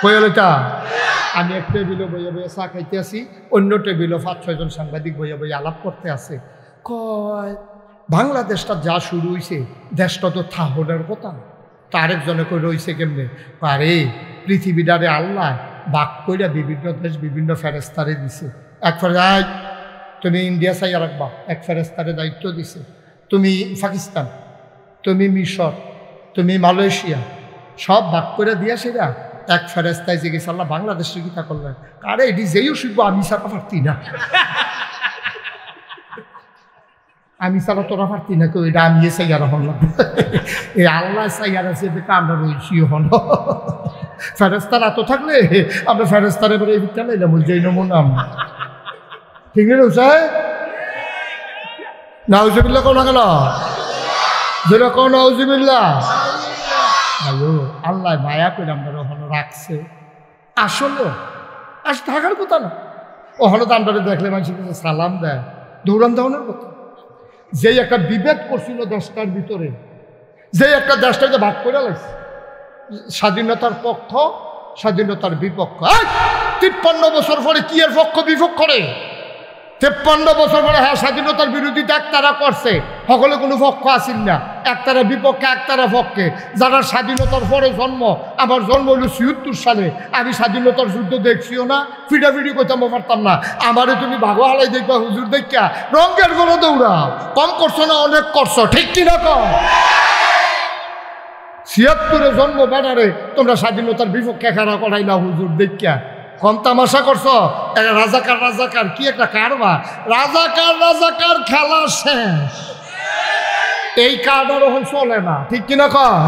কই হলোটা আমি এক টেবিলে বইয়ে বইয়ে চা খাইতে আসি, অন্য টেবিলে 5-6 জন সাংবাদিক বইয়ে বইয়ে আলাপ করতে আছে। কয় বাংলাদেশটা যা শুরু হয়েছে দেশটা তো থাহনের কথা। তা আরেকজনে কই রয়েছে কেমনে? আরে পৃথিবীটারে আল্লাহ বাক কইরা বিভিন্ন দেশ বিভিন্ন ফেরেস্তারে দিছে। এক ফেরেস্তায় তুমি ইন্ডিয়া চাইয়া রাখবা, এক ফেরেস্তারে দায়িত্ব দিছে। তুমি পাকিস্তান, তুমি মিশর, তুমি মালয়েশিয়া, সব বাক করে দিয়া সেরা এক ফেরেস্তায় যে গেছে আল্লাহ বাংলাদেশের কি তা করলেন। আরে এটি যেইও শিখবো আমি ছাড়া পারতি না, আমি ছাড়া তোরা পারতি না কেউ, এটা আমি চাইয়ারা হলাম। এই আল্লাহ চাইয়ারা সে দেখে আমরা রয়েছি হল। ফেরেস্তার এত থাকলে আমরা ফেরেস্তার এবারে এই বিটা লাইলাম ওই যেই নমুনা ঠিক নেই রোসাই নাউজুবিল্লাহ কোন গেল যেটা কোন নাউজুবিল্লাহ। আল্লাহ মায়া করে আমরা ওখানে রাখছে। আসলে আস থাকার কথা না, ওখানে তো আমরা দেখলে মানুষের কাছে সালাম দেয়, দৌড়ান দেওয়ানোর কথা। যেই একটা বিভেদ করছিল দেশটার ভিতরে, যেই একটা দেশটাকে ভাগ করে লাগছে, স্বাধীনতার পক্ষ স্বাধীনতার বিপক্ষ। 53 বছর পরে কি এর পক্ষ বিপক্ষ করে? 53 বছর পরে হ্যাঁ স্বাধীনতার বিরোধিতা একতারা করছে, সকলে কোনো পক্ষ আসিল না, একতারা বিপক্ষে একতারা পক্ষে। যারা স্বাধীনতার পরে জন্ম, আমার জন্ম হলো ৭৬ সালে, আমি স্বাধীনতার যুদ্ধ দেখছিও না, ফিডাফিডি করতাম পারতাম না। আমারে তুমি ভাগো হালাই দেখবা হুজুর দেখা রঙের গলো দৌড়া, কম করছো না অনেক করছো, ঠিক কিনা কম? ৭৬ জন্ম বেড়ারে তোমরা স্বাধীনতার বিপক্ষে খেলা করাই না হুজুর দেখা, কম তামাশা করছো। রাজাকার রাজাকার কি একটা কারবার, রাজাকার খেলা শেষ। এই কার্ডার এখন চলে না, ঠিক কিনা কম?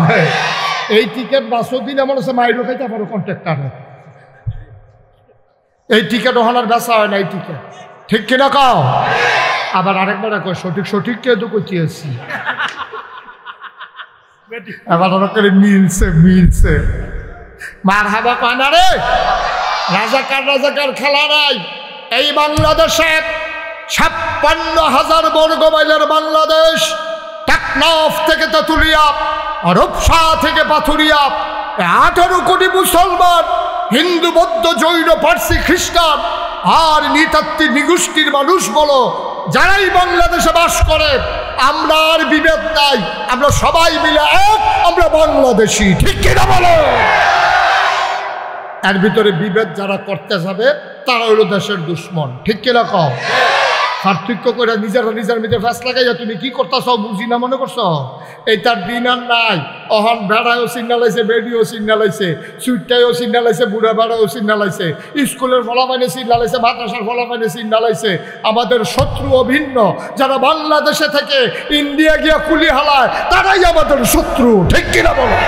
এই টিকিট 10 দিন এমন আছে মাইরও খাইতে পারো কন্ট্রাক্টারে, এই টিকিট ওখানে আর বেচা হয় না এই টিকিট, ঠিক কিনা কম? আবার আরেকবার কয় সঠিক কে তো কইতেছি, এবার মিলছে মার হাবা কয় না রে। রাজাকার খেলা নাই। এই বাংলাদেশে 56,000 বর্গ মাইলের বাংলাদেশ, টেকনাফ থেকে তেঁতুলিয়া, রূপসা থেকে পাথুরিয়া, 18 কোটি মুসলমান, হিন্দু বৌদ্ধ জৈন পার্সি খ্রিস্টান আর নৃতাত্ত্বিক নিগোষ্ঠীর মানুষ বলো, যারাই বাংলাদেশে বাস করে, আমরা আর বিভেদ নাই, আমরা সবাই মিলে এক, আমরা বাংলাদেশি, ঠিক কিনা বলো? এর ভিতরে বিভেদ যারা করতে যাবে তারা হলো দেশের দুশ্মন, ঠিক কিনা কও? পার্থক্য করে নিজের মধ্যে ফ্যাস লাগাইয়া তুমি কি করতেছ বুঝি না মনে করছো? এই তার দিন আর নাই। অহন বেড়ায়ও সিগনালাইছে, বেডিও সিগনালাইছে, সুইটটাইও সিগনালাইছে, বুড়া বেড়াও সিগনালাইছে, স্কুলের ফলাফাইনে সিগনালাইছে, মাদ্রাসার ফলাফাইনে সিগনালাইছে। আমাদের শত্রু অভিন্ন, যারা বাংলাদেশে থেকে ইন্ডিয়া গিয়া কুলি হালায় তারাই আমাদের শত্রু, ঠিক কিনা বলো?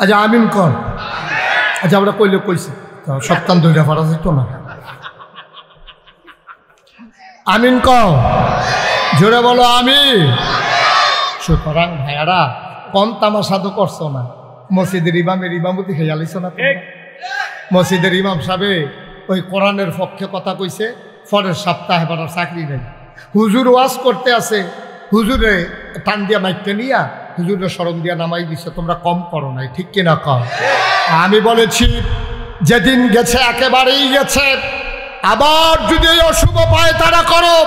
আচ্ছা আমিন কর। আচ্ছা আমরা কইলে কইছি সপ্তাহ ধরে পারা যেত না। আমিন কও, জোরে বলো আমি। সুতরাং ভাইয়ারা কম তামাশা তো করছো না। মসজিদের ইমামের ইমামতি খেয়ালিস না? মসজিদের ইমাম সাহেব ওই কোরআনের পক্ষে কথা কইছে, পরের সপ্তাহে এবার চাকরি নেই। হুজুর ওয়াজ করতে আছে, হুজুরে টান দিয়া মাইকতে নিয়া হুজুরের শরম দিয়া নামাই দিছে, তোমরা কম করো নাই, ঠিক কিনা কম? আমি বলেছি যেদিন গেছে একেবারেই গেছে, আবার যদি এই অশুভ পায় তারা করো,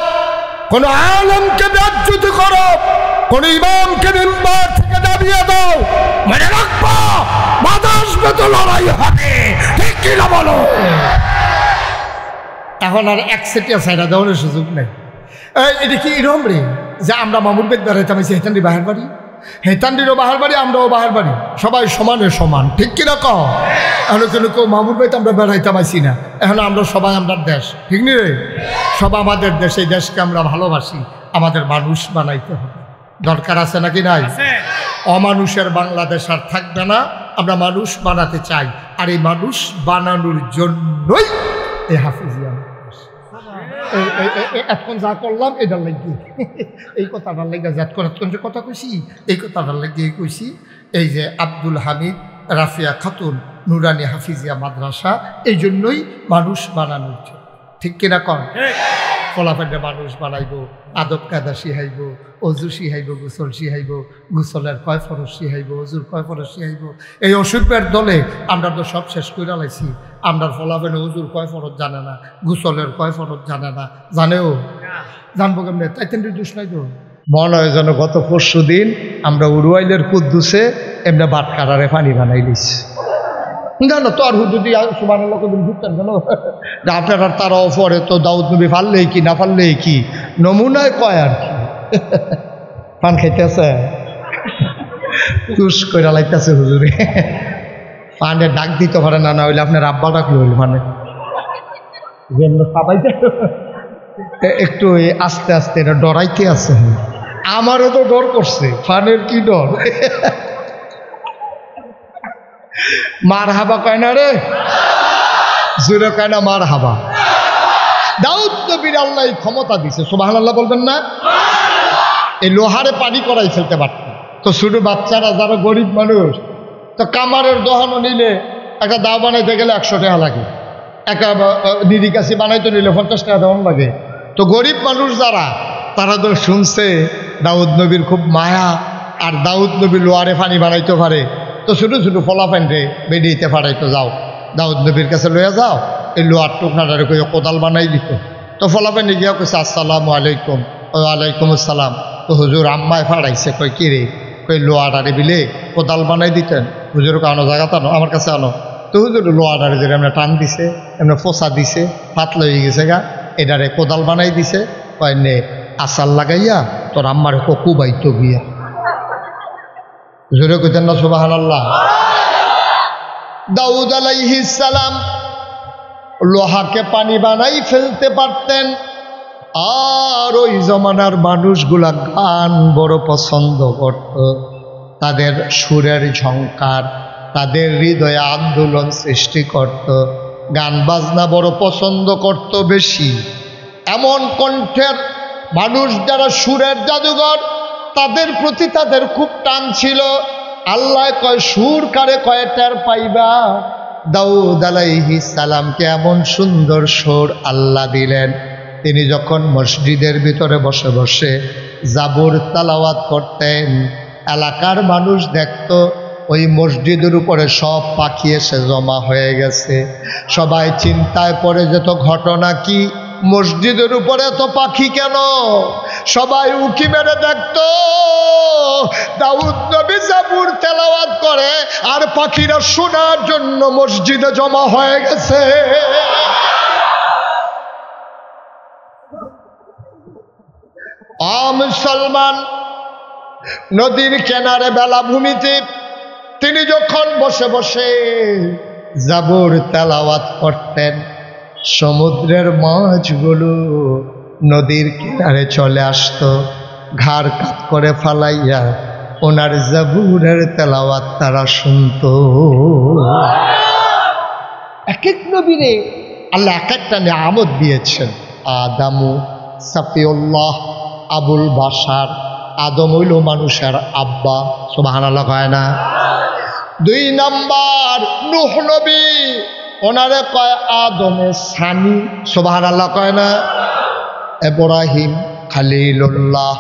কোন আলেমকে বেজ্জতি করো, কোন ইমামকে মিম্বার থেকে দাবিয়ে দাও, মনে রাখবা বাধা আসবে তো লড়াই হবে, ঠিক কিনা বলো? এখন আর এক সেটিয়া সাইডা দেওয়ার সুযোগ নেই। এটা কি এরকম রে যে আমরা মামুর বেদ বেড়াইতাম হেতান্ডি বাহার বাড়ি, হেতান্ডিরও বাহার বাড়ি, আমরাও বাহার বাড়ি, সবাই সমানে সমান, ঠিক কিনা কও? এখন কিন্তু কেউ মামুর বেদ আমরা বেড়াইতাম আইসি না, এখন আমরা সবাই আমরা দেশ, ঠিক নি রে? সব আমাদের দেশ, এই দেশকে আমরা ভালোবাসি, আমাদের মানুষ বানাইতে হবে, দরকার আছে নাকি নাই? অমানুষের বাংলাদেশ আর থাকবে না, আমরা মানুষ বানাতে চাই, আর এই মানুষ বানানোর জন্যই এই হাফিজিয়া। এখন যা করলাম এটার লাগি, এই কথাটার লাগে যতক্ষণ যে কথা কইছি এই কথাটার লাগিয়ে কইছি। এই যে আব্দুল হামিদ রাফিয়া খাতুন নুরানি হাফিজিয়া মাদ্রাসা, এই জন্যই মানুষ বানানোর জন্য। ঠিক কিনা কন? ফলাফেন্ডে মানুষ বানাইব, আদব কায়দা শিহাইব, অজু শিহাইব, গোসল শিহাইব, গোসলের কয় ফরজ শিহাইব, অজুর কয় ফরজ শিহাইব। এই অসুখের দলে আমরা তো সব শেষ করে লাইছি। আমরা ফলাফেন্ডে অজুর কয় ফরজ জানে না, গোসলের কয় ফরজ জানে না। জানেও জানবো কেমনে? তাই তেমনি দোষ নাই তো। মনে হয় যেন গত পরশু দিন আমরা উরুয়াইলের কুদ্দুসে এমনি বাটকারারে পানি বানাই দিছি। জানো তো আর যদি সুবহানাল্লাহ কবি ঢুকতেন কেন? আপনার আর তারাও পরে তো দাউদ নবী ফাললেই কি না ফাললেই কি, নমুনায় কয় আর কি। পান খাইতেছে, তুষ করে লাইতেছে হুজুরে। পানে ডাক দিতে পারে না, না হইলে আপনার আব্বা ডাকলে হইল মানে সবাইতে একটু আস্তে আস্তে এটা ডরাইতে আছে। আমারও তো ডর করছে, ফানের কি ডর। মার হাবা কয় না রে, জোরে কয় না মার হাবা। দাউদ নবীর আল্লাহ ক্ষমতা দিছে, সুবহানাল্লাহ বলবেন না? এই লোহারে পানি করাই ফেলতে পারত। তো ছোট বাচ্চারা যারা গরিব মানুষ, তো কামারের দহনও নিলে একটা দাও বানাইতে গেলে 100 টাকা লাগে, একটা নিরিকাশি বানাইতে নিলে 50 টাকা দেওয়ান লাগে। তো গরিব মানুষ যারা, তারা তো শুনছে দাউদ নবীর খুব মায়া, আর দাউদ নবীর লোহারে পানি বানাইতে পারে। তো ছোটো ছোটো ফলাফেন্ডে বেরিয়েতে পারাইতো, যাও দাউদ নবীর কাছে লইয়া যাও, এই লোহার টুকনাটারে কই কোদাল বানাই দিত। তো ফলাফেন্ডে গিয়া কইছে আসসালামু আলাইকুম। ওয়ালাইকুম আসসালাম। তো হুজুর আম্মায় ফাড়াইছে, কই কি রে? কই লোহাটারে বিলে কোদাল বানাই দিতেন। হুজুর আনো জায়গা আনো, আমার কাছে আনো। তো হুজুর লোহাটারে যে এমনি টান দিছে, এমনি ফোসা দিছে, পাতলা হয়ে গেছে গা, এটারে কোদাল বানাই দিছে। কয় নে আসার লাগাইয়া তোর আম্মারে ককু বাইতো গিয়া। জোরে কইতেন না সুবহানাল্লাহ? দাউদ আলাইহিস সালাম লোহাকে পানি বানাই ফেলতে পারতেন। আর ওই জমানার মানুষগুলা গান বড় পছন্দ করত। তাদের সুরের ঝংকার, তাদের হৃদয়ে আন্দোলন সৃষ্টি করত, গান বাজনা বড় পছন্দ করত বেশি। এমন কণ্ঠের মানুষ যারা সুরের জাদুঘর, তাদের প্রতি তাদের খুব টান ছিল। আল্লাহ কয় সুর কারে কয় টের পাইবা। দাউদ আলাইহিস সালামকে এমন সুন্দর সুর আল্লাহ দিলেন, তিনি যখন মসজিদের ভিতরে বসে বসে জাবুর তালাওয়াত করতেন, এলাকার মানুষ দেখত ওই মসজিদের উপরে সব পাখি এসে জমা হয়ে গেছে। সবাই চিন্তায় পড়ে যেত, ঘটনা কি? মসজিদের উপরে এত পাখি কেন? সবাই উকি মেরে দেখত দাউদ নবী জাবুর তেলাওয়াত করে, আর পাখিরা শোনার জন্য মসজিদে জমা হয়ে গেছে। মুসলমান নদীর কিনারে বেলাভূমিতে তিনি যখন বসে বসে জাবুর তেলাওয়াত করতেন, সমুদ্রের মাছগুলো নদীর কিনারে চলে আসতো, ঘাড় কাত করে ফালাইয়া ওনার জাবুরের তেলাওয়াত তারা শুনত। এক এক নবীরে আল্লাহ এক একটা নিয়ামত দিয়েছেন। আদামু সাফিউল্লাহ আবুল বাশার, আদম হইল মানুষের আব্বা, সুবহানাল্লাহ কয় না? 2 নাম্বার নূহ নবী, ওনারে কয় আদমের সানি, সুবহানাল্লাহ কয় না? ইব্রাহিম খলিলুল্লাহ,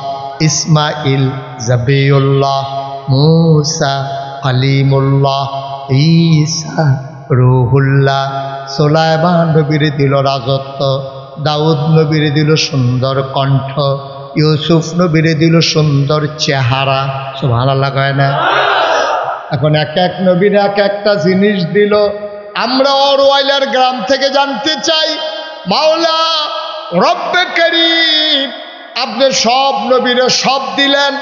ইসমাইল জাবিউল্লাহ, মূসা কালিমুল্লাহ, ঈসা রূহুল্লাহ। সুলাইমান নবীরে দিল রাজত্ব, দাউদ নবীরে দিল সুন্দর কণ্ঠ, ইউসুফ নবীরে দিল সুন্দর চেহারা, সুবহানাল্লাহ কয় না? এখন এক এক নবীরে এক একটা জিনিস দিল। আমরা অরওয়াইলের গ্রাম থেকে জানতে চাই, মাওলা রব্বে করিম আপনি সব নবীরে সব দিলেন,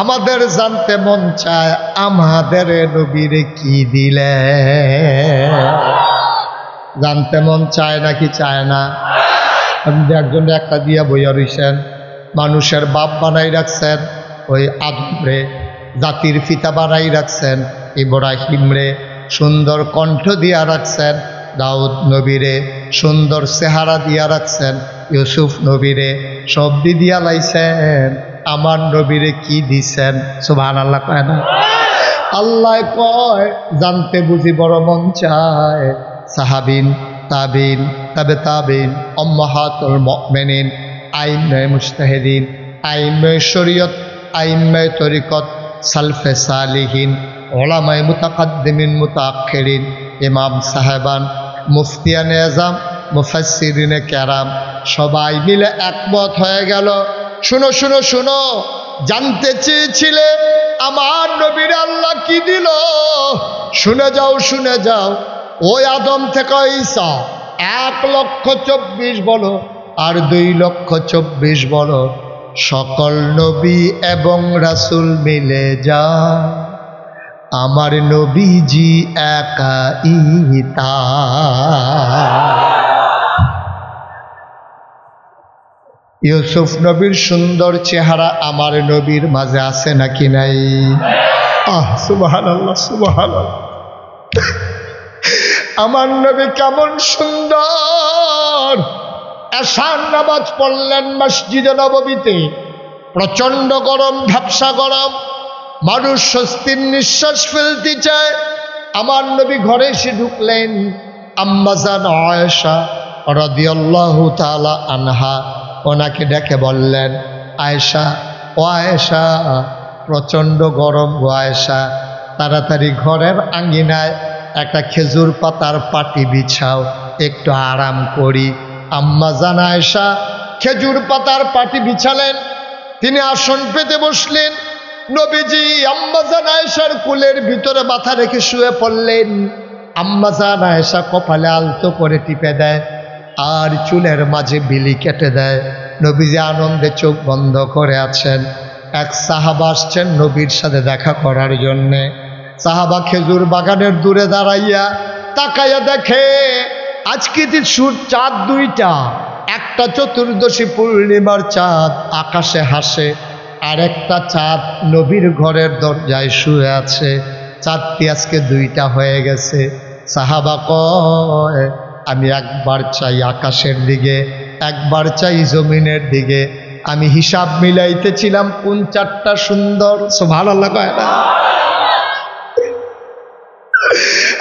আমাদের জানতে মন চায় আমাদের নবীরে কি দিলেন? জানতে মন চায় নাকি চায় না? আপনি একজনে একটা দিয়া বইয়া রইছেন, মানুষের বাপ বানাই রাখছেন ওই আদমরে, জাতির পিতা বানাই রাখছেন ইব্রাহিমরে, সুন্দর কণ্ঠ দিয়া রাখছেন দাউদ নবীরে, সুন্দর চেহারা দিয়া রাখছেন ইউসুফ নবীরে, সব দিয়া লাইছেন, আমার নবীরে কি দিছেন? সুবহানাল্লাহ কয় না? আল্লাহ কয় জানতে বুঝি বড় মন চায়। সাহাবিন, তাবিন, তাবে তাবিন, উম্মাহাতুল মুমিনিন, আইম্মায়ে মুজতাহিদিন, আইম্মায়ে শরীয়ত, আইম্মায়ে তরিকত, সালফে সালিহিন, উলামায়ে মুতাকাদ্দিমিন মুতাআখিরিন, ইমাম সাহেবান, মুফতিয়ানে আযম, মুফাসসিরিনে কেরাম সবাই মিলে একমত হয়ে গেল। শুনো শুনো শুনো, জানতে চেয়েছিলে আমার নবীর আল্লাহ কি দিল? শুনে যাও শুনে যাও। ওই আদম থেকে ঈসা 1,24,000 বলো আর 2,24,000 বলো, সকল নবী এবং রাসূল মিলে যা আমার নবীজি একাই তা। ইউসুফ নবীর সুন্দর চেহারা আমার নবীর মাঝে আছে নাকি নাই? সুবহানাল্লাহ সুবহানাল্লাহ। আমার নবী কেমন সুন্দর! এশার নামাজ পড়লেন মসজিদে নববীতে, প্রচন্ড গরম, ঝাপসা গরম, মানুষ স্বস্তির নিঃশ্বাস ফেলতে চায়। আমার নবী ঘরে এসে ঢুকলেন। আম্মা জান আয়েশা রাদিয়াল্লাহু তাআলা আনহা ওনাকে ডেকে বললেন, আয়েশা, ও আয়েশা, প্রচণ্ড গরম গো আয়েশা, তাড়াতাড়ি ঘরের আঙ্গিনায় একটা খেজুর পাতার পাটি বিছাও, একটু আরাম করি। আম্মা জান আয়েশা খেজুর পাতার পাটি বিছালেন, তিনি আসন পেতে বসলেন। নবীজি আম্মা জান আয়েশার কোলের ভিতরে মাথা রেখে শুয়ে পড়লেন। আম্মা জান আয়েশা কপালে আলতো করে টিপে দেয় আর চুলের মাঝে বিলি কেটে দেয়। নবীজি আনন্দে চোখ বন্ধ করে আছেন। এক সাহাবা আসছেন নবীর সাথে দেখা করার জন্যে। সাহাবা খেজুর বাগানের দূরে দাঁড়াইয়া তাকাইয়া দেখে আজকে চাঁদ দুইটা, একটা চতুর্দশী পূর্ণিমার চাঁদ আকাশে হাসে, আর একটা চাঁদ নবীর ঘরের দরজায় শুয়ে আছে। চাঁদটি আজকে দুইটা হয়ে গেছে। সাহাবা কয়, আমি একবার চাই আকাশের দিকে, একবার চাই জমিনের দিকে। আমি হিসাব মিলাইতেছিলাম কোন চাঁদটা সুন্দর। সুবহানাল্লাহ কয় না?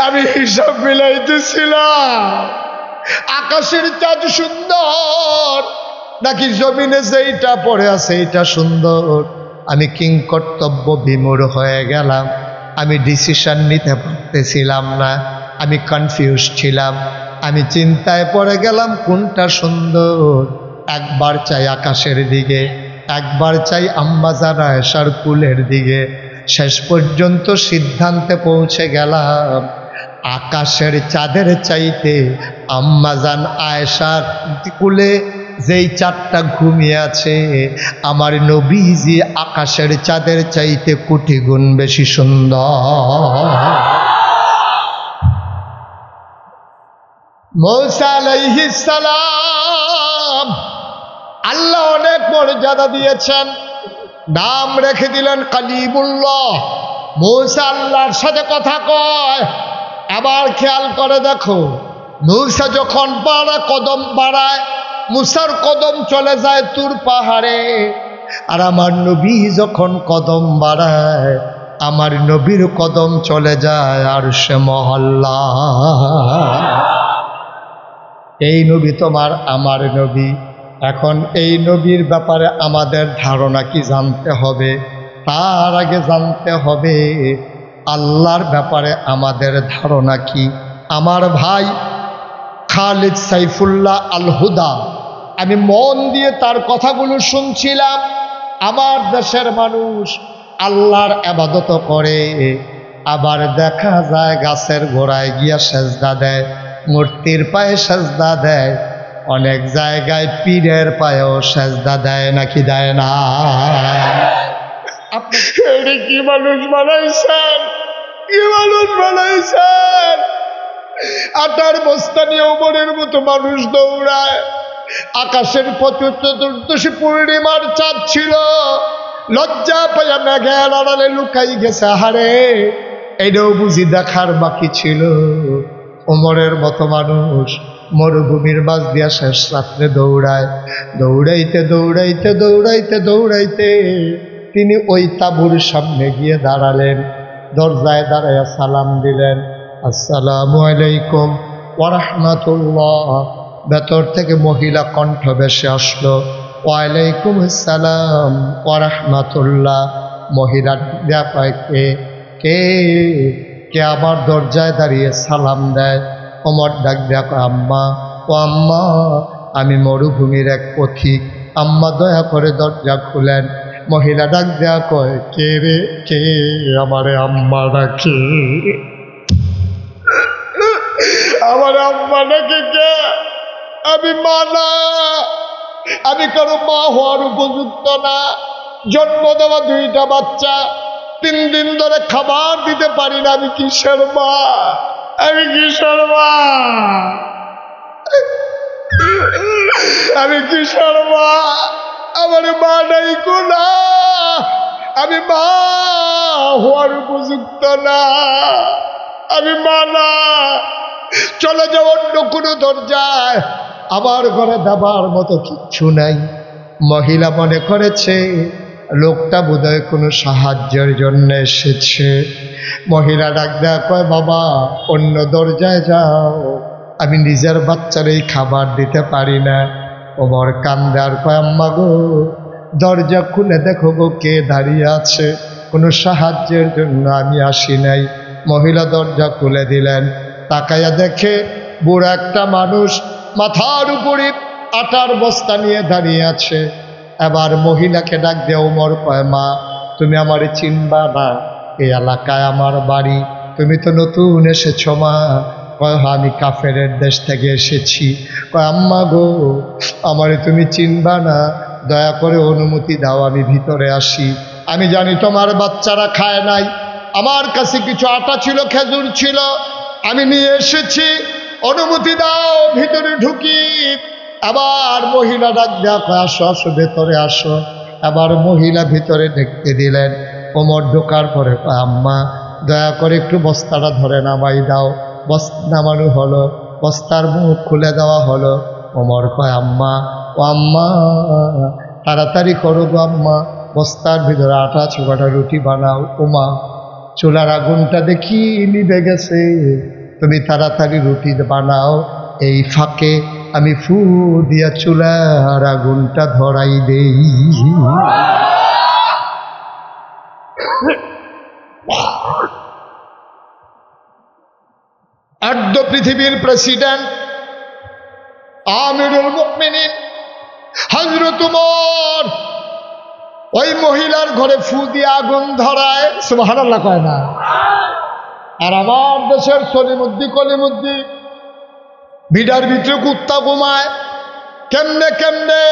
আমি হিসাব মিলাইতেছিলাম আকাশের চাঁদ সুন্দর নাকি জমিনে যেইটা পড়ে আছে এইটা সুন্দর। আমি কিংকর্তব্য বিমূঢ় হয়ে গেলাম। আমি ডিসিশন নিতে পারতেছিলাম না, আমি কনফিউজ ছিলাম। আমি চিন্তায় পড়ে গেলাম কোনটা সুন্দর। একবার চাই আকাশের দিকে, একবার চাই আম্মা জান আয়েশার কুলের দিকে। শেষ পর্যন্ত সিদ্ধান্তে পৌঁছে গেলাম আকাশের চাঁদের চাইতে আম্মা জান আয়েশার কুলে যেই চাঁদটা ঘুমিয়ে আছে আমার নবীজি আকাশের চাঁদের চাইতে কোটি গুণ বেশি সুন্দর। মূসা আলাইহিস সালাম আল্লাহ অনেক মর্যাদা দিয়েছেন, নাম রেখে দিলেন কালিমুল্লাহ। মূসা আল্লাহর সাথে কথা কয়। আবার খেয়াল করে দেখো, মূসা যখন কদম বাড়ায়, মূসার কদম চলে যায় তুর পাহাড়ে, আর আমার নবী যখন কদম বাড়ায় আমার নবীর কদম চলে যায় আরশে মহল্লা। এই নবী তোমার আমার নবী। এখন এই নবীর ব্যাপারে আমাদের ধারণা কি জানতে হবে। তার আগে জানতে হবে আল্লাহর ব্যাপারে আমাদের ধারণা কি। আমার ভাই খালিদ সাইফুল্লাহ আল হুদা, আমি মন দিয়ে তার কথাগুলো শুনছিলাম। আমার দেশের মানুষ আল্লাহর ইবাদত করে, আবার দেখা যায় গাছের গোড়ায় গিয়া সেজদা দেয়, মূর্তির পায়ে সেজদা দেয়, অনেক জায়গায় পীরের পায়েও সেজদা দেয় নাকি দেয় না? আপনি কি মানুষ বানাইছেন, কি মানুষ বানাইছেন? আটার বস্তা নিয়ে ওমরের মতো মানুষ দৌড়ায়। আকাশের চতুর্দশী পূর্ণিমার চাঁদ ছিল, লজ্জা পাইয়া মেঘের আড়ালে লুকাই গেছে। হারে, এটাও বুঝি দেখার বাকি ছিল। ওমরের মতো মানুষ মরুভূমির মাঝ দিয়া শেষ রাত্রে দৌড়ায়। দৌড়াইতে দৌড়াইতে দৌড়াইতে দৌড়াইতে তিনি ওই তাঁবুর সামনে গিয়ে দাঁড়ালেন। দরজায় দাঁড়াইয়া সালাম দিলেন, আসসালামু আলাইকুম ওয়া রাহমাতুল্লাহ। ভেতর থেকে মহিলা কণ্ঠ ভেসে আসলো, ওয়ালাইকুম আসসালাম ওয়া রাহমাতুল্লাহ। মহিলা কয়, কে কে কে আমার দরজায় দাঁড়িয়ে সালাম দেয়? ওমর ডাক দেয়া কয়, আম্মা, ও আম্মা, আমি মরুভূমির এক পথিক, আম্মা দয়া করে দরজা খুলেন। মহিলা ডাক দেয়া কয়, কে রে কে আমারে আম্মা ডাকে? আমার আম্মা ডাকে কে? আমি মা না, আমি কারো মা হওয়ার উপযুক্ত না। জন্ম দেওয়া 2টা বাচ্চা, 3 দিন ধরে খাবার দিতে পারি না, আমি কিসের মা? আমি কিসের মা? আমি কিসের মা? আমার মা নাই কোনা, আমি মা হওয়ার উপযুক্ত না, আমি মা না। চলে যাও অন্য কোনো দরজায়, আমার ঘরে দাবার মতো কিচ্ছু নাই। মহিলা মনে করেছে লোকটা বোধহয় কোনো সাহায্যের জন্য এসেছে। মহিলা ডাক দেয়া কয়, বাবা অন্য দরজায় যাও, আমি নিজের বাচ্চারই খাবার দিতে পারি না। ওমর কান্দে আর কয়, আম্মা গো, দরজা খুলে দেখো গো কে দাঁড়িয়ে আছে, কোনো সাহায্যের জন্য আমি আসি নাই। মহিলা দরজা খুলে দিলেন, তাকাইয়া দেখে বুড়া একটা মানুষ মাথার উপরে আটার বস্তা নিয়ে দাঁড়িয়ে আছে। এবার মহিলাকে ডাক দিয়ে ওমর কয়, মা তুমি আমারে চিনবা না, এই এলাকায় আমার বাড়ি, তুমি তো নতুন এসেছো মা। কয়, আমি কাফেরের দেশ থেকে এসেছি। কয়, আম্মা গো, আমারে তুমি চিনবা না, দয়া করে অনুমতি দাও আমি ভিতরে আসি। আমি জানি তোমার বাচ্চারা খায় নাই, আমার কাছে কিছু আটা ছিল, খেজুর ছিল, আমি নিয়ে এসেছি, অনুমতি দাও ভিতরে ঢুকি। আবার মহিলা ডাক দেয়া কয়, আসো আসো ভেতরে আসো। আবার মহিলা ভিতরে দেখতে দিলেন। ওমর ঢোকার পরে কয়, আম্মা দয়া করে একটু বস্তাটা ধরে নামাই দাও। বস্তা নামানো হলো, বস্তার মুখ খুলে দেওয়া হলো। ওমর কয়, আম্মা, ও আম্মা, তাড়াতাড়ি করো গো আম্মা, বস্তার ভিতরে আটা ছোকাটা রুটি বানাও। ওমা, চুলার আগুনটা দেখি নিভে গেছে, তুমি তাড়াতাড়ি রুটি বানাও, এই ফাঁকে আমি ফু দিয়া চুলার আগুনটা ধরাই দেই। আর্ধ পৃথিবীর প্রেসিডেন্ট আমিরুল মুমিনিন হযরত ওমর ওই মহিলার ঘরে ফু দিয়ে আগুন ধরায়, সুবহানাল্লাহ কয় না? আর আমার দেশের সলিমুদ্দি কলিমুদ্দি বিডার ভিতরে কুত্তা ঘুমায়। কেমনে কেমনে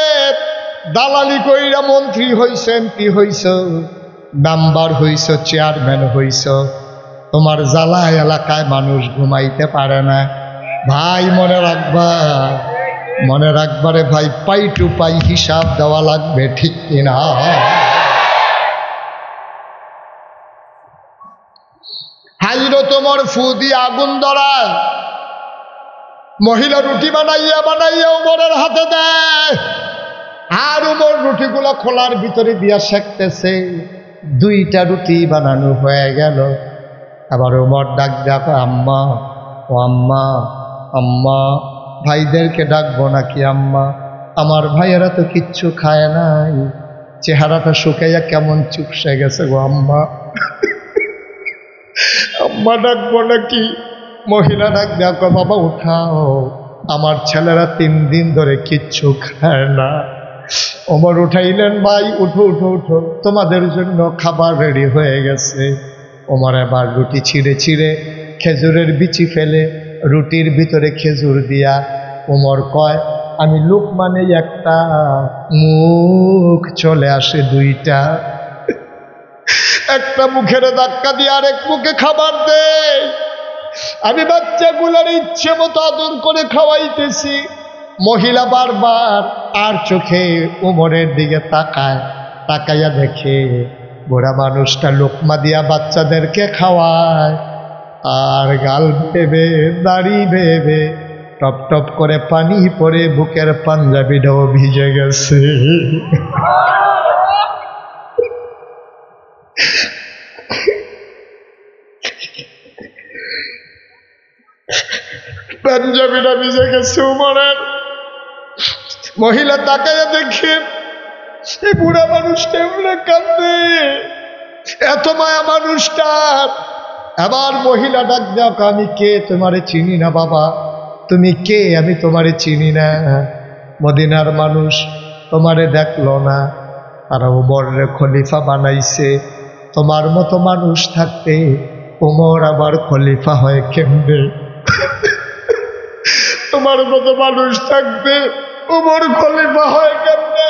দালালি কইরা মন্ত্রী হইছ, এমপি হইছ, মেম্বার হইছ, চেয়ারম্যান হইছ, তোমার জ্বালায় এলাকায় মানুষ ঘুমাইতে পারে না। ভাই মনে রাখবা, মনে রাখবারে ভাই, পাই টু পাই হিসাব দেওয়া লাগবে, ঠিক কিনা? হযরত ওমর ফু দিয়ে আগুন ধরায়, মহিলা রুটি বানাইয়া বানাইয়া ওমরের হাতে দেয়, আর ওমর রুটিগুলো খোলার ভিতরে দিয়া সেঁকতেছে। 2টা রুটি বানানো হয়ে গেল। আবার ওমর ডাক ডাক, আম্মা, ও আম্মা, আম্মা, ভাইদেরকে ডাকবো নাকি আম্মা? আমার ভাইয়েরা তো কিচ্ছু খায় নাই, চেহারাটা শুকাইয়া কেমন চুপসে গেছে গো আম্মা, আম্মা ডাকবো নাকি? মহিলা ডাক দেখো, বাবা উঠাও, আমার ছেলেরা 3 দিন ধরে কিচ্ছু খায় না। ওমর উঠাইলেন, ভাই উঠো উঠো উঠো, তোমাদের জন্য খাবার রেডি হয়ে গেছে। ওমর এবার রুটি ছিঁড়ে ছিঁড়ে খেজুরের বিচি ফেলে রুটির ভিতরে খেজুর দিয়া ওমর কয়, আমি লুকমানে একটা, মুখ চলে আসে 2টা, একটা মুখের ধাক্কা দিয়ে আরেক মুখে খাবার দেয়। আমি বাচ্চাগুলার ইচ্ছে মতো আদর করে খাওয়াইতেছি। মহিলা বারবার আর চোখে ওমরের দিকে তাকায়, তাকাইয়া দেখে বুড়া মানুষটা লোকমা দিয়া বাচ্চাদেরকে খাওয়ায়, আর গাল ভেবে দাড়ি ভেবে টপ টপ করে পানি পড়ে বুকের পাঞ্জাবিটাও ভিজে গেছে। পাঞ্জাবিটা ভিজে গেছে ওমরের। মহিলা তাকাইয়া দেখে এই বুড়া মানুষটা এমনি কাঁদে, এত মায়া মানুষটার। আবার মহিলা ডাক দাও, আমি কে তোমারে চিনি না বাবা, তুমি কে? আমি তোমারে চিনি না। মদিনার মানুষ তোমারে দেখলো না, তারা উমরে খলিফা বানাইছে। তোমার মতো মানুষ থাকতে উমর আবার খলিফা হয় কেমনে? তোমার মতো মানুষ থাকতে উমর খলিফা হয় কেমনে?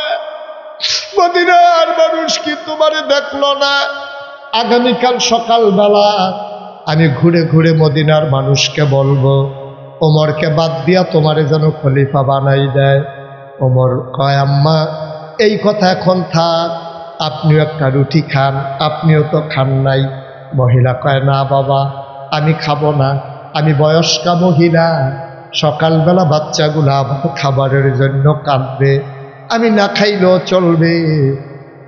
মদিনার মানুষ কি তোমারে দেখলো না? আগামীকাল সকালবেলা আমি ঘুরে ঘুরে মদিনার মানুষকে বলবো ওমরকে বাদ দিয়া তোমারে যেন খলিফা বানাই দেয়। ওমর কয়, আম্মা এই কথা এখন থাক, আপনিও একটা রুটি খান, আপনিও তো খান নাই। মহিলা কয়, না বাবা আমি খাবো না, আমি বয়স্কা মহিলা, সকালবেলা বাচ্চাগুলো আবার খাবারের জন্য কাঁদবে, আমি না খাইলেও চলবে।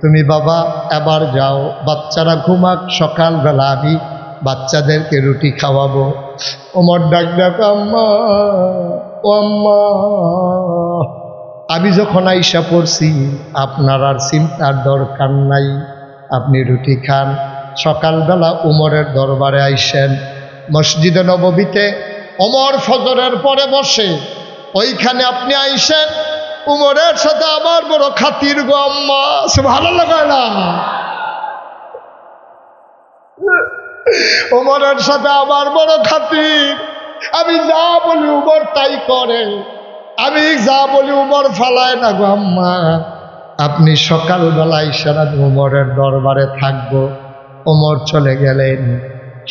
তুমি বাবা এবার যাও, বাচ্চারা ঘুমাক, সকালবেলা আমি বাচ্চাদেরকে রুটি খাওয়াবো। ওমর ডাক ডাক, আম্মা ও আম্মা, আমি যখন আইসা পড়ছি আপনার আর চিন্তার দরকার নাই, আপনি রুটি খান। সকালবেলা উমরের দরবারে আইসেন। মসজিদে নববীতে ওমর ফজরের পরে বসে, ওইখানে আপনি আইসেন। উমরের সাথে আমার বড় খাতির গো আম্মা, সে ভালো লাগে না? ওমরের সাথে আমার বড় খাতির, আমি যা বলি উমর তাই করে, আমি যা বলি উমর ফালায় না গো আম্মা। আপনি সকালবেলায় সারা উমরের দরবারে থাকবো। ওমর চলে গেলেন,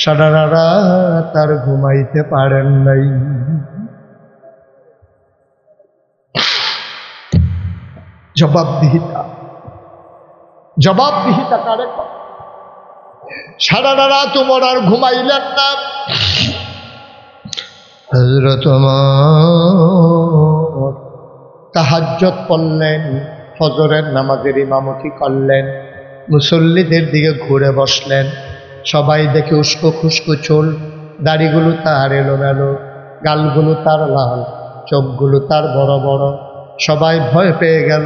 সারা রাত আর ঘুমাইতে পারেন নাই। জবাবদিহিতা, জবাবদিহিতা কারে? সারা রাত উমর আর ঘুমাইলেন না। হযরত ওমর তাহাজ্জুদ পড়লেন, ফজরের নামাজের ইমামতি করলেন, মুসল্লিদের দিকে ঘুরে বসলেন। সবাই দেখে উস্কো খুস্কো চুল, দাড়িগুলো তার এলোমেলো, গালগুলো তার লাল, চোখগুলো তার বড় বড়। সবাই ভয় পেয়ে গেল।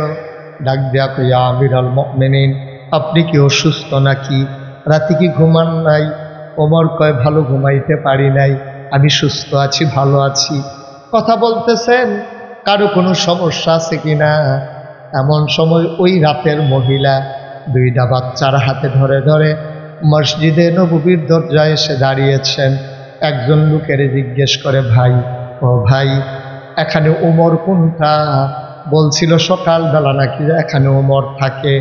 ডাক দিয়া কই, ইয়া আমিরুল মুমিনিন, আপনি কি অসুস্থ নাকি? রাতে কি ঘুমান নাই? ওমর কয়, ভালো ঘুমাইতে পারি নাই, আমি সুস্থ আছি, ভালো আছি। কথা বলতেছেন, কারো কোনো সমস্যা আছে কিনা? এমন সময় ওই রাতের মহিলা দুইটা বাচ্চার হাতে ধরে ধরে মসজিদে নববীর দরজায় এসে দাঁড়িয়েছেন। একজন লোকের জিজ্ঞেস করে, ভাই ও ভাই, এখানে ওমর কোনটা? বলছিল সকালবেলা নাকি এখানে ওমর থাকে।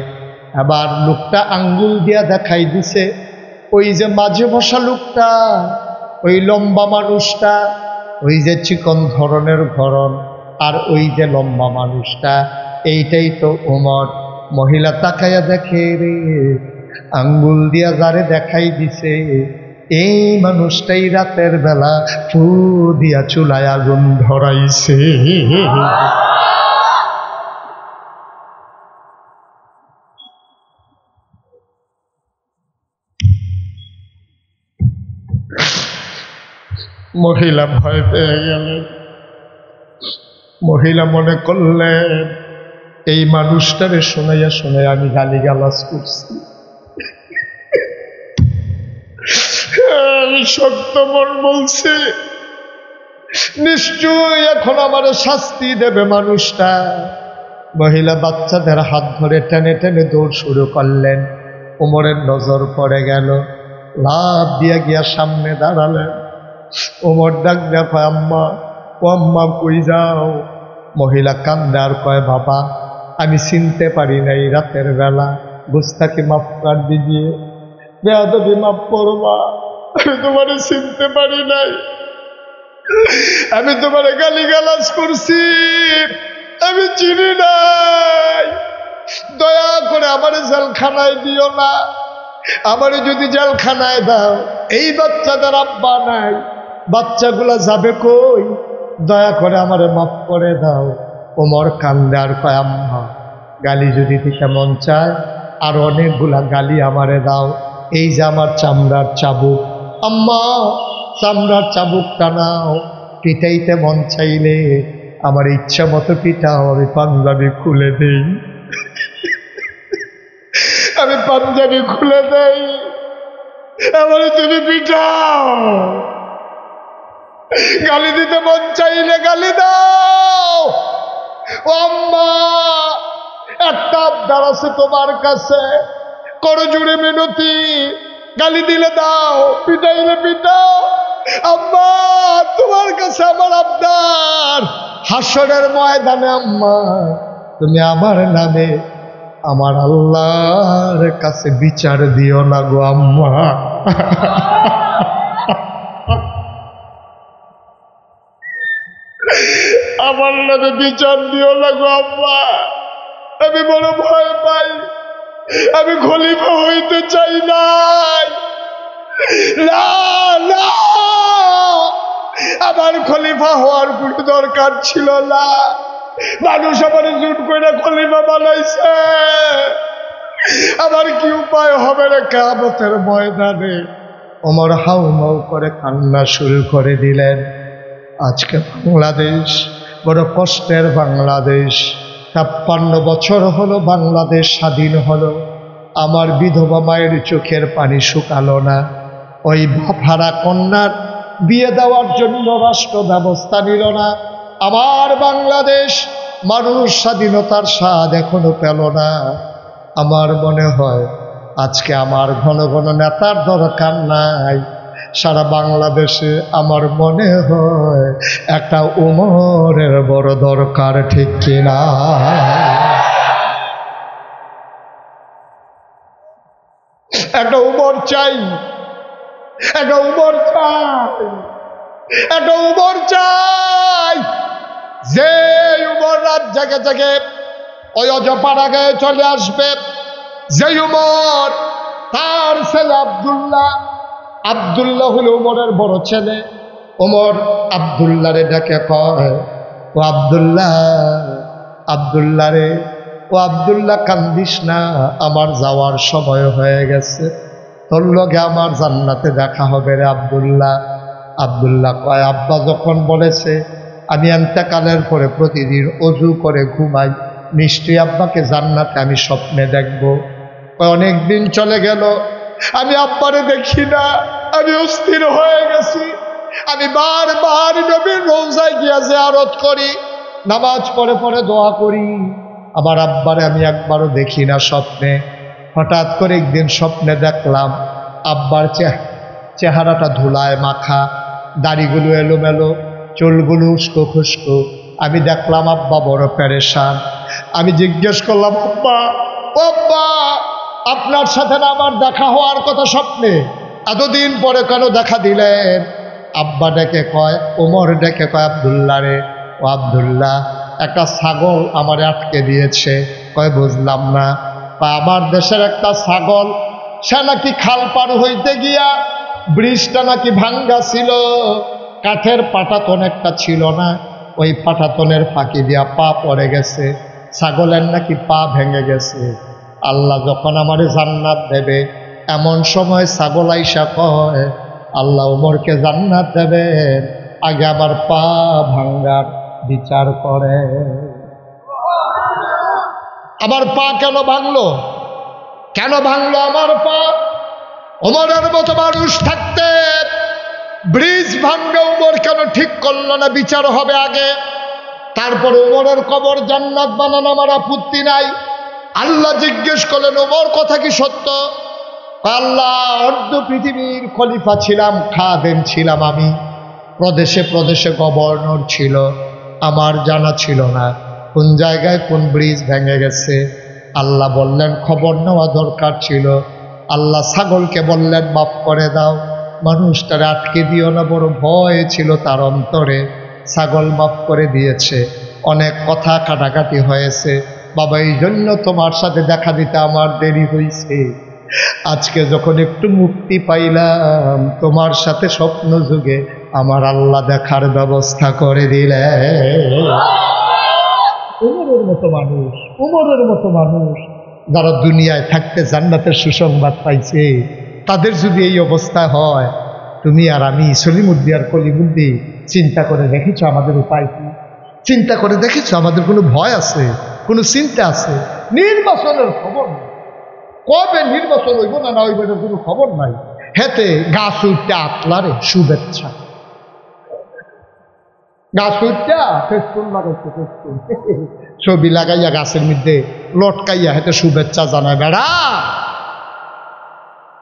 আবার লোকটা আঙ্গুল দিয়া দেখাই দিছে, ওই যে মাঝে বসা লোকটা, ওই লম্বা মানুষটা, ওই যে চিকন ধরনের ধরন, আর ওই যে লম্বা মানুষটা, এইটাই তো ওমর। মহিলা তাকাইয়া দেখে, রে আঙ্গুল দিয়া যারে দেখাই দিছে এই মানুষটাই রাতের বেলা ফু দিয়া চুলায় আগুন ধরাইছে। মহিলা ভয় পেয়ে গেলেন। মহিলা মনে করলেন এই মানুষটারে শোনাইয়া শোনাইয়া আমি গালিগালাজ করছি, আমি সত্য মন বলছি, নিশ্চয়ই এখন আমার শাস্তি দেবে মানুষটা। মহিলা বাচ্চাদের হাত ধরে টেনে টেনে দৌড় শুরু করলেন। ওমরের নজর পড়ে গেল, লাফ দিয়া গিয়া সামনে দাঁড়ালেন। ওমর ডাক দেখো, আম্মা ও আম্মা কই যাও? মহিলা কান্দে আর কয়, বাবা আমি চিনতে পারি নাই রাতের বেলা, গুস্তাকে মাফ কর দিজিয়ে, বেয়াদবি মাফ করবা, আমি তোমারে চিনতে পারি নাই, আমি তোমারে গালিগালাজ করছি, আমি চিনি নাই, দয়া করে আমারে জেলখানায় দিও না, আমারে যদি জেলখানায় দাও এই বাচ্চাদের আব্বা নাই, বাচ্চাগুলা যাবে কই? দয়া করে আমারে মাফ করে দাও। ওমর কান্দে আর কয়, আম্মা গালি যদি দিতে মন চায় আর অনেকগুলা গালি আমারে দাও, এই যে আমার চামড়ার চাবুক, আম্মা চামড়ার চাবুকটা নাও, পিটাইতে মন চাইলে আমার ইচ্ছা মতো পিটাও, আমি পাঞ্জাবি খুলে দেই, আমি পাঞ্জাবি খুলে দেই, আমার তুমি পিটাও। গালি দিতে মন চাইলে গালি দাও। ও আম্মা, একটা আবদার আছে তোমার কাছে, করো জুড়ে মিনতি, গালি দিলে দাও, পিটাইলে পিটাও। আম্মা, তোমার কাছে আমার আবদার, হাসরের ময়দানে আম্মা তুমি আমার নামে আমার আল্লাহর কাছে বিচার দিও না গো আম্মা। আমার নামে বিচার দিও না গো আম্মা, আমি বড় ভয় পাই, আমি খলিফা হইতে চাই নাই। না না, আমার খলিফা হওয়ার কোনো দরকার ছিল না, মানুষ আমার জুট করে খলিফা বানাইছে। আমার কি উপায় হবে রে কিয়ামতের ময়দানে? ওমর হাউমাউ করে কান্না শুরু করে দিলেন। আজকে বাংলাদেশ বড় কষ্টের বাংলাদেশ। ৫৩ বছর হলো বাংলাদেশ স্বাধীন হলো, আমার বিধবা মায়ের চোখের পানি শুকালো না। ওই ভাড়া কন্যার বিয়ে দেওয়ার জন্য রাষ্ট্র ব্যবস্থা নিল না। আমার বাংলাদেশ মানুষ স্বাধীনতার স্বাদ এখনো পেল না। আমার মনে হয় আজকে আমার ঘন ঘন নেতার দরকার নাই, সারা বাংলাদেশে আমার মনে হয় একটা উমরের বড় দরকার, ঠিক কিনা? একটা উমর চাই, একটা উমর চাই, একটা উমর চাই, যে উমর রাত জেগে জেগে ওই অজপাড়া গায়ে চলে আসবে, যে উমর তার ছেলে আব্দুল্লাহ, আব্দুল্লাহ হলো উমরের বড় ছেলে। ওমর আব্দুল্লাহ রে ডেকে কয়, ও আব্দুল্লাহ, আব্দুল্লাহ রে, ও আব্দুল্লাহ কান্দিস না, আমার যাওয়ার সময় হয়ে গেছে, তোর লগে আমার জান্নাতে দেখা হবে রে আব্দুল্লাহ। আব্দুল্লাহ কয়, আব্বা যখন বলেছে আমি এন্তেকালের পরে প্রতিদিন অজু করে ঘুমাই, নিশ্চয়ই আব্বাকে জান্নাতে আমি স্বপ্নে দেখব। অনেক দিন চলে গেল, আমি আব্বারে দেখি না, আমি অস্থির হয়ে গেছি। আমি বারবার নবীর রওজায় গিয়া জিয়ারত করি, নামাজ পড়ে পড়ে দোয়া করি, আমার আব্বারে আমি একবারও দেখি না স্বপ্নে। হঠাৎ করে একদিন স্বপ্নে দেখলাম আব্বার চেহারাটা ধুলায় মাখা, দাড়িগুলো এলোমেলো, চুলগুলো উস্কো খুস্কো। আমি দেখলাম আব্বা বড় পেরেশান। আমি জিজ্ঞেস করলাম, আব্বা, আব্বা, আপনার সাথে না আমার দেখা হওয়ার কথা স্বপ্নে, এতদিন পরে কেন দেখা দিলেন? আব্বা ডেকে কয়, ওমর ডেকে কয়, আব্দুল্লাহ রে, ও আব্দুল্লাহ, একটা ছাগল আমারে আটকে দিয়েছে। কয় বুঝলাম না। আমার দেশের একটা ছাগল, সে নাকি খাল পার হইতে গিয়া ব্রিজটা নাকি ভাঙ্গা ছিল, কাঠের পাটাতন একটা ছিল না, ওই পাটাতনের ফাঁকি দিয়া পা পড়ে গেছে, ছাগলের নাকি পা ভেঙে গেছে। আল্লাহ যখন আমারে জান্নাত দেবে, এমন সময় ছাগল আইসা কয়, আল্লাহ ওমরকে জান্নাত দেবেন, আগে আমার পা ভাঙ্গার বিচার করে। আমার পা কেন ভাঙলো? কেন ভাঙলো আমার পা? ওমরের মতো মানুষ থাকতে ব্রিজ ভাঙ্গা উমর কেন ঠিক করলো না? বিচার হবে আগে, তারপরে উমরের কবর জান্নাত বানানো আমার আপত্তি নাই। আল্লাহ জিজ্ঞেস করলেন, ওমর কথা কি সত্য? আল্লাহ, অর্ধ পৃথিবীর খলিফা ছিলাম, খাদেম ছিলাম আমি, প্রদেশে প্রদেশে গভর্নর ছিল, আমার জানা ছিল না কোন জায়গায় কোন ব্রিজ ভেঙে গেছে। আল্লাহ বললেন খবর নেওয়া দরকার ছিল। আল্লাহ ছাগলকে বললেন মাফ করে দাও, মানুষটারে আটকে দিও না, বড় ভয় ছিল তার অন্তরে। ছাগল মাফ করে দিয়েছে। অনেক কথা কাটাকাটি হয়েছে, বাবা এই জন্য তোমার সাথে দেখা দিতে আমার দেরি হয়েছে। আজকে যখন একটু মুক্তি পাইলাম, তোমার সাথে স্বপ্ন যুগে আমার আল্লাহ দেখার ব্যবস্থা করে দিলে। উমরের মতো মানুষ, উমরের মতো মানুষ যারা দুনিয়ায় থাকতে জান্নাতের সুসংবাদ পাইছে, তাদের যদি এই অবস্থা হয়, তুমি আর আমি সলিমুদ্দিন আর কলিমুদ্দিন চিন্তা করে দেখেছ আমাদের উপায় কি? চিন্তা করে দেখেছো আমাদের কোনো ভয় আছে, কোনো চিন্তা আছে? নির্বাচনের খবর নেই, কবে নির্বাচন হইব না না হইব এটার কোনো খবর নাই। হেতে গাছ উঠতে আতলারে শুভেচ্ছা, গাছ উঠটা ফেসবুক লাগাইছে, ফেসবুক ছবি লাগাইয়া গাছের মধ্যে লটকাইয়া হেতে শুভেচ্ছা জানায়। বেড়া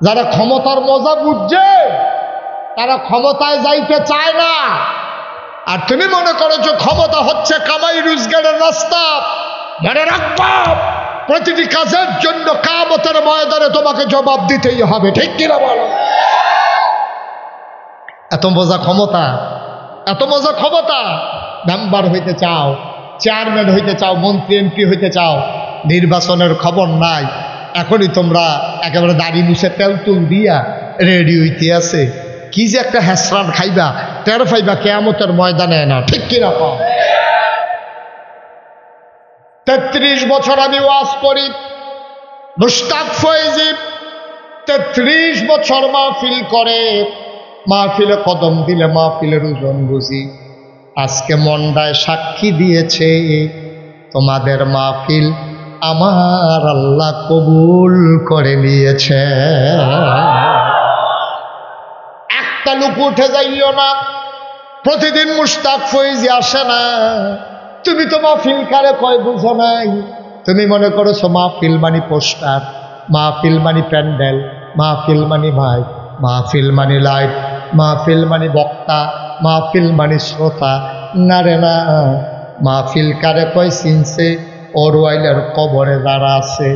যারা ক্ষমতার মজা বুঝছে তারা ক্ষমতায় যাইতে চায় না। আর তুমি মনে করো যে ক্ষমতা হচ্ছে কামাই রোজগারের রাস্তা, মনে রাখবা প্রতিটি কাজের জন্য কিয়ামতের ময়দানে তোমাকে জবাব দিতেই হবে, ঠিক কিনা বলো? এত মজা ক্ষমতা, এত মজা ক্ষমতা। মেম্বার হইতে চাও, চেয়ারম্যান হইতে চাও, মন্ত্রী এমপি হইতে চাও, নির্বাচনের খবর নাই। এখনই তোমরা একেবারে দাড়ি মুছে তেল তুল দিয়া রেডি হইতে আছে, কি যে একটা হ্যাসরান খাইবা, টের পাইবা কিয়ামতের ময়দানে না, ঠিক কিনা? 33 বছর আমি ওয়াজ করি, মুশতাক ফয়েজি 33 বছর মাহফিল করে, মাহফিলে কদম দিলে মাহফিলের ওজন বুঝি। আজকে মন্ডায় সাক্ষী দিয়েছে তোমাদের মাহফিল আমার আল্লাহ কবুল করে নিয়েছে। একটা লোক উঠে যাইও না, প্রতিদিন মুশতাক ফয়েজি আসে না। তুমি তো মাহফিল কারে কয় বুঝো নাই। তুমি মনে করছো মাহফিল মানি পোস্টার, মাহফিল মানি প্যান্ডেল, মাহফিল মানি মাইক, মাহফিল মানি লাইট, মাহফিল মানি বক্তা, মাহফিল মানি শ্রোতা। না রে না, মাহফিল কারে কয় চিনছে ওরওয়াইলের কবরে যারা আছে।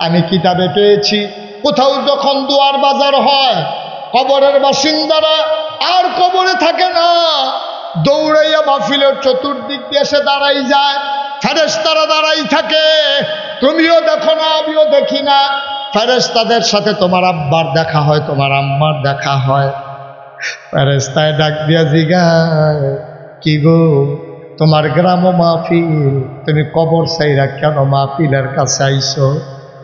আমি কিতাবে পেয়েছি কোথাও যখন দুয়ার বাজার হয় কবরের বাসিন্দারা আর কবরে থাকে না, দৌড়াইয়া মাহফিলের চতুর্দিক দিয়ে এসে দাঁড়াই যায়, ফেরেশতারা দাঁড়াই থাকে। তুমিও দেখো না, আমিও দেখি না। ফেরেশতাদের সাথে তোমার আব্বার দেখা হয়, তোমার আম্মার দেখা হয়। ফেরেশতায় ডাক দিয়া জিগায়, কি গো তোমার গ্রাম মাহফিল, তুমি কবর চাইরা কেন মাহফিলের কাছে আইছো?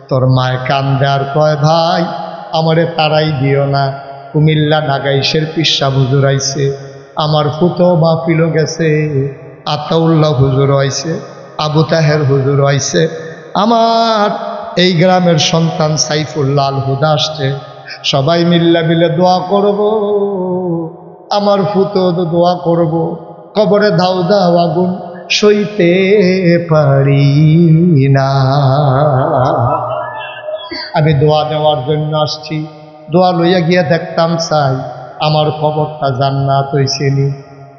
তোর মায় কান্দে আর কয়, ভাই আমারে তারাই দিও না, কুমিল্লা নাগাইশের পিসা হুজুর আইছে, আমার ফুতো মাহফিলও গেছে, আতাউল্লাহ হুজুর আইছে, আবু তাহের হুজুর আইছে, আমার এই গ্রামের সন্তান সাইফুল্লাহ আল হুদা আসছে, সবাই মিলে দোয়া করব, আমার ফুতো দোয়া করব, কবরে দাও দাও আগুন সইতে পারি না। আমি দোয়া দেওয়ার জন্য আসছি, দোয়া লইয়া গিয়া দেখতাম চাই আমার কবরটা জান্নাত হইছেনি।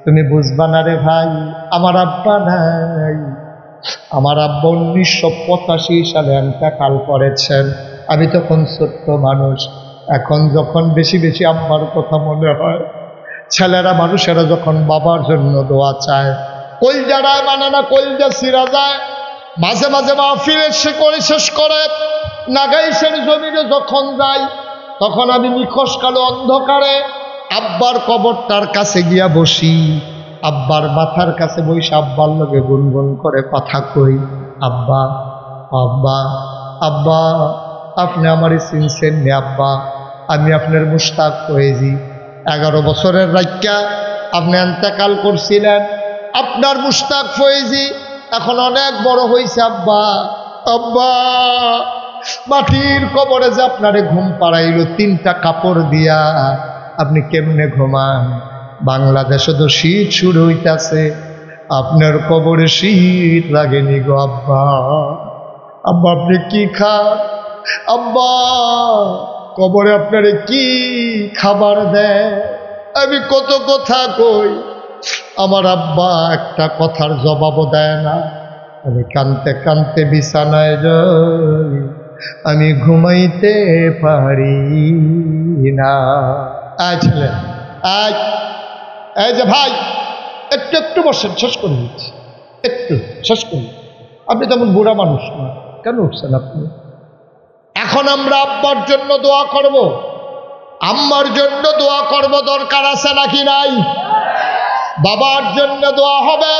তুমি বুঝবা না রে ভাই, আমার আব্বা নাই। আমার আব্বা 1985 সালে ইন্তেকাল করেছেন। আমি তখন ছোট্ট মানুষ। এখন যখন বেশি বেশি আব্বার কথা মনে হয়, ছেলেরা মানুষেরা যখন বাবার জন্য দোয়া চায়, কলজাড়ায় মানে না, কলজা ছিঁড়া যায়। মাঝে মাঝে মাহফিল শেষ করে নাগাইশের জমিনে যখন যাই, তখন আমি নিখোঁজ কালো অন্ধকারে আব্বার কবরটার কাছে গিয়া বসি, আব্বার মাথার কাছে বসে আব্বার লগে গুনগুন করে কথা কই, আব্বা আব্বা আব্বা আপনি আমারই চিনছেন নি আব্বা? আমি আপনার মুশতাক ফয়েজি। 11 বছরের রাইকা আপনি ইন্তেকাল করছিলেন, আপনার মুশতাক ফয়েজি এখন অনেক বড় হয়েছে আব্বা। আব্বা মাটির কবরে যে আপনারে ঘুম পাড়াইল 3টা কাপড় দিয়া, আপনি কেমনে ঘুমান? বাংলাদেশে তো শীত শুরু হইতেছে, আপনার কবরে শীত লাগেনি গো আব্বা। আব্বা আপনি কি খান? আব্বা কবরে আপনারে কি খাবার দেয়? আমি কত কথা কই, আমার আব্বা একটা কথার জবাবও দেয় না। আমি কানতে কানতে বিছানায় যাই, আমি ঘুমাইতে পারি না। আয় ছেলে আয়, এই যে ভাই একটু একটু বসেন, শেষ করে দিচ্ছি, একটু শেষ করি। আপনি তেমন বুড়া মানুষ না, কেন উঠছেন আপনি? এখন আমরা আব্বার জন্য দোয়া করব, আম্মার জন্য দোয়া করব, দরকার আছে নাকি নাই? বাবার জন্য দোয়া হবে,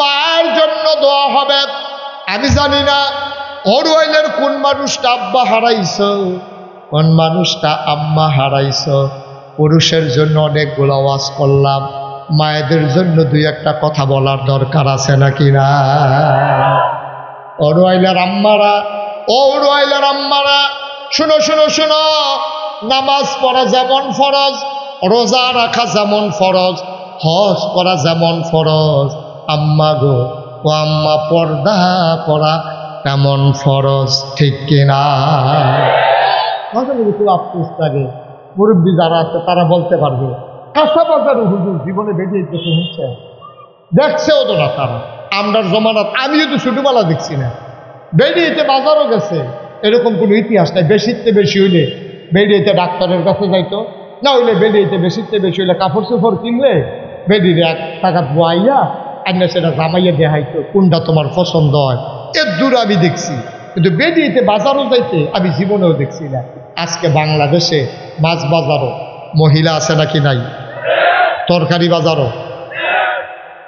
মায়ের জন্য দোয়া হবে। আমি জানি না ওরওয়াইলের কোন মানুষটা আব্বা হারাইছ, কোন মানুষটা আম্মা হারাইছ। পুরুষের জন্য অনেকগুলো ওয়াজ করলাম, মায়েদের জন্য দুই একটা কথা বলার দরকার আছে নাকি না? অরুয়াইলার আম্মারা, অরুয়াইলার আম্মারা, শুনো শুনো শুনো, নামাজ পড়া যেমন ফরজ, রোজা রাখা যেমন ফরজ, হজ করা যেমন ফরজ, আম্মা গো ও আম্মা পর্দা করা তেমন ফরজ, ঠিক কিনা? খুব আফসোস লাগে, মুরব্বী যারা আছে তারা বলতে পারবে, কাঁচা বাজার হুজুর জীবনে বেরিয়ে যেতে হচ্ছে, দেখছেও তো না তারা। আমরার জমানাত আমিও তো ছোটবেলা দেখছি না, বেরিয়েতে বাজারও গেছে, এরকম কোনো ইতিহাস নাই। বেশিতে বেশি হইলে বেরিয়েতে ডাক্তারের কাছে যাইতো, না হইলে বেরিয়েতে বেশিতে বেশি হইলে কাপড় চোপড় কিনলে বেরিয়ে 1 টাকা বোয়াইয়া আর না সেটা জামাইয়া দেখাইতো, কোনটা তোমার পছন্দ হয়। এর দূর আমি দেখছি, কিন্তু বেরিয়েতে বাজারও যাইতে আমি জীবনেও দেখছি না। আজকে বাংলাদেশে মাছ বাজারও মহিলা আছে নাকি নাই? তরকারি বাজারও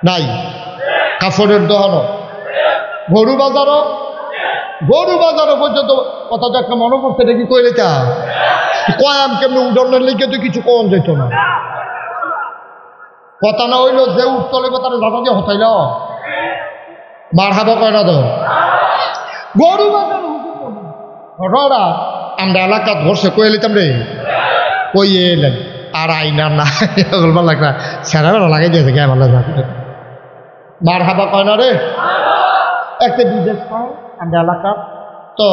নাই, কাপড়ের দোকানও, গরু বাজারও, গরু বাজারও পর্যন্ত। কথাটা একটা মনে করছে দেখি কইলে তা কয়াম কেমনি উডনের লিখে তো কিছু কম যেত না। কথা না হইল যে উঠতলে তারা দাদা দিয়ে হতাইল মার হাবা কয় না তো। গরু বাজার ঘটনা আমরা এলাকা ধরছে কয়ে লিতাম রে, কইয়ে এলেন আর আইনার না বলবার লাগ না, সেরা বেলা লাগাই দিয়েছে কে ভালো মার হাবা কয় না রে। একটা বিদেশ পায় আমরা এলাকা, তো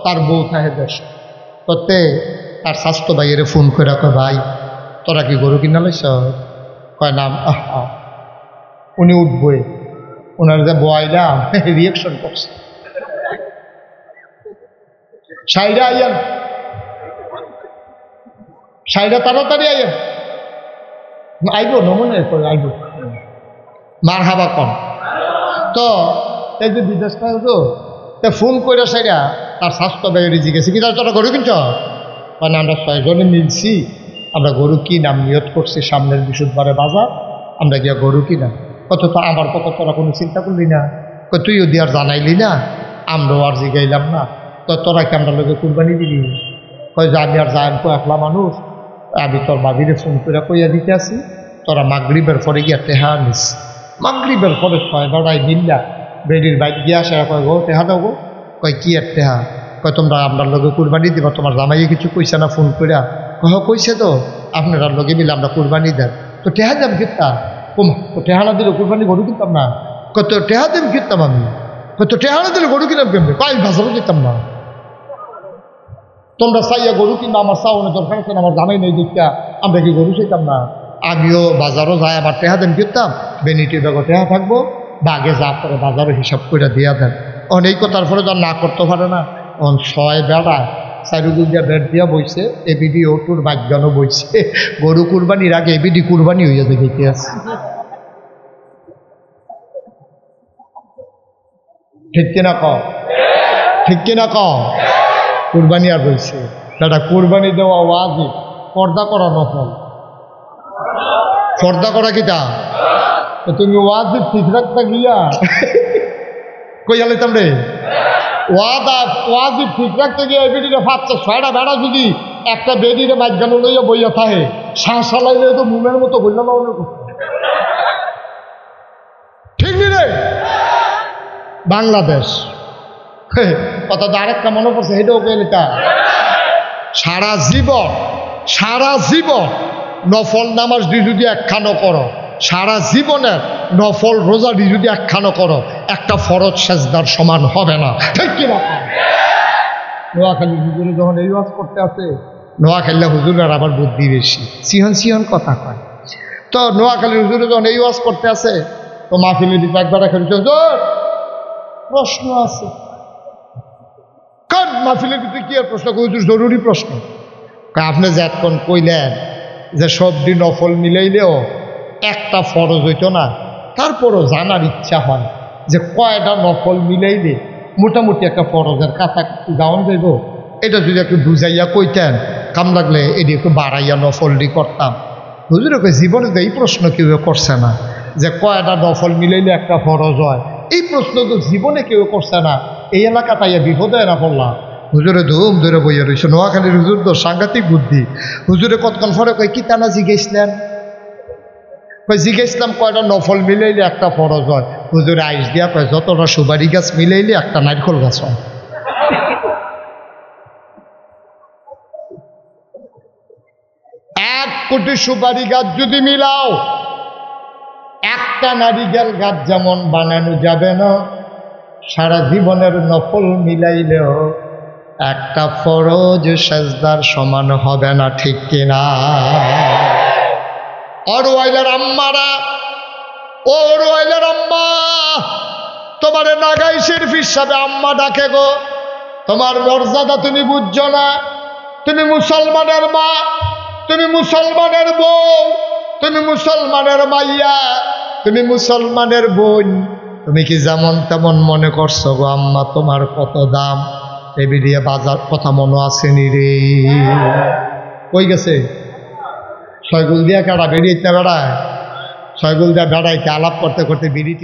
তার বউ থাকে দেশ করতে, তার স্বাস্থ্য ভাইয়ের ফোন করে কয় ভাই তোরা কি গরু কিনা লাইছ? কয় নাম আহা, উনি উঠবই, ওনার যে বয়লাম রিয়েকশন করছে, সাইডা আইয়ান, সাইডা তাড়াতাড়ি আইয়ান, আইব নমনে আইব, মার হাবা কন। তো এই যে বিদেশ পায় তো ফোন করে সাইডা তার স্বাস্থ্য ভাইয়ের জিজ্ঞেসে কি তোরা গরু কিনছ? মানে আমরা 6 জনে মিলছি, আমরা গরু কিনাম নিয়ত করছি সামনের বৃহস্পতিবারে বাজার, আমরা গিয়া গরু কিনাম। কত তো আমার কত তোরা কোনো চিন্তা করলি না, তুইও দিয়ে আর জানাইলি না, আমরাও আর জিগাইলাম না, তো তোরা কি আমরা লোকে কুরবানি দিবি? কয় যে আমি আর যাই একলা মানুষ, আমি তোর বাবিরে ফোন করে কইয়া দিতে আসি, তোরা মাগরিবের পরে গিয়া টেহা নিস। মাগরিবের পরে 6 বেড়াই মিল্লা বেডির বাইক গিয়া আসে, কয় গো টেহা দাও গো। কয় কি আর টেহা? কয় তোমরা আপনার লগে কুরবানি দিবা, তোমার জামাইয়ে কিছু কইছে না ফোন কইরা? কইছে তো আপনারা লগে মিলে আমরা কুরবানি দেন, তো টেহা দাম কিনতাম। কমা তো টেহা না দিলে কুরবানি গরু কিনতাম না। কত টেহা দাম কিনতাম আমি, কত টেহা না দিলে গরু কিনতাম কেমনি? কয় আমি বাজারও কিনতাম না। তোমরা চাইয়া গরু কিনবা, আমার চাওয়ানোর দরকার আছে না, আমার জামাই নেই দেখা আমরা কি গরু চাইতাম না? আমিও বাজারও যাই, আবার টেহা দাম কিনতাম, বেনিটির বেগো টেহা থাকবো, বাঘে যা করে বাজারে হিসাব করে দিয়া দেন। অনেক কথার পরে যা না করতে পারে না, 6 বেড়া চারিগুল দিয়া বেড দিয়া বইছে, এবিডি ওটুর বাগ্যানও বইছে, গরু কুরবানির আগে এবিডি কুরবানি হইয়া দেখে আছে। ঠিক কিনা ক? ঠিক কিনা ক? কুরবানি আর বলছে দাদা, কুরবানি দেওয়া ওয়াজিব, পর্দা করা নফল। পর্দা করা কিটা? তুমি ওয়াজিব ঠিক রাখতে গিয়া কই আলাইতাম রে, ওয়াজিব ঠিক রাখতে গিয়ে বেডিরে 5-6টা বেড়া যদি একটা বেডিরে মাঝখানে লইয়া বইয়া থাকে, শ্বাস লাইলে তো মুমের মতো বললাম না অনেক, ঠিক নি রে? বাংলাদেশ কথা তো আরেকটা মনে পড়ছে, সেটাও কেলিকা সারা জীবন নফল নামাজ দিয়ে যদি একখানো করো, সারা জীবনের নফল রোজা দিয়ে যদি একখানো করো, একটা ফরজ সেজদার সমান হবে না, ঠিক কিনা? নোয়াখালী হুজুরে যখন এই ওয়াজ করতে আছে, নোয়াখালী হুজুরের আবার বুদ্ধি বেশি, সিহন কথা কয়। তো নোয়াখালী হুজুরে যখন এই ওয়াজ করতে আছে, তো মাহফিলে দিতে একবার প্রশ্ন আছে, কারণ মাহফিলের ভিতরে কি আর প্রশ্ন? হুজুর জরুরি প্রশ্ন। আপনি যে এখন কইলেন যে সব দিন নফল মিলাইলেও একটা ফরজ হইতো না, তারপরও জানার ইচ্ছা হয় যে কয়টা নফল মিলাইলে মোটামুটি একটা ফরজের কাছাকাছি যাওয়া যাইব। এটা যদি একটু বুঝাইয়া কইতেন, কাম লাগলে এটি একটু বাড়াইয়া নফলটি করতাম। হুজুর জীবনে তো এই প্রশ্ন কেউ করছে না যে কয়টা নফল মিলাইলে একটা ফরজ হয়, এই প্রশ্ন তো জীবনে কেউ করছে না। এই এলাকা তাইয়া বিপদে না পড়লাম। হুজুরে ধুম ধরে বইয়া রয়েছে। নোয়াখালীর হুজুর তো সাংঘাতিক বুদ্ধি। হুজুরে কতক্ষণ পরে কয় কি তানা জিগেছিলেন? জিজ্ঞেসলাম কয়টা নফল মিলাইলে একটা ফরজ হয়? হুজুর আইস দিয়া কয় যতটা সুপারি গাছ মিলাইলে একটা নারকেল গাছ হয়। 1 কোটি সুপারি গাছ যদি মিলাও একটা নারিকেল গাছ যেমন বানানো যাবে না, সারা জীবনের নফল মিলাইলেও একটা ফরজ সেজদার সমান হবে না, ঠিক কিনা? অরওয়াইলার আম্মারা, ও অরওয়াইলার আম্মা, তোমারে নাগাই শরীফ হিসাবে আম্মা ডাকে গো। তোমার মর্যাদা তুমি বুঝছো না। তুমি মুসলমানের মা, তুমি মুসলমানের বউ, তুমি মুসলমানের মাইয়া, তুমি মুসলমানের বোন। তুমি কি যেমন তেমন মনে করছো গো আম্মা তোমার কত দাম? এ বেরিয়ে বাজার কথা মনে আসেনি রে? কই গেছে? ছয়গুল দিয়া কারা বেরিয়ে বেড়ায়, ছয়গুল দিয়া বেড়াইতে আলাপ করতে করতে বিড়ি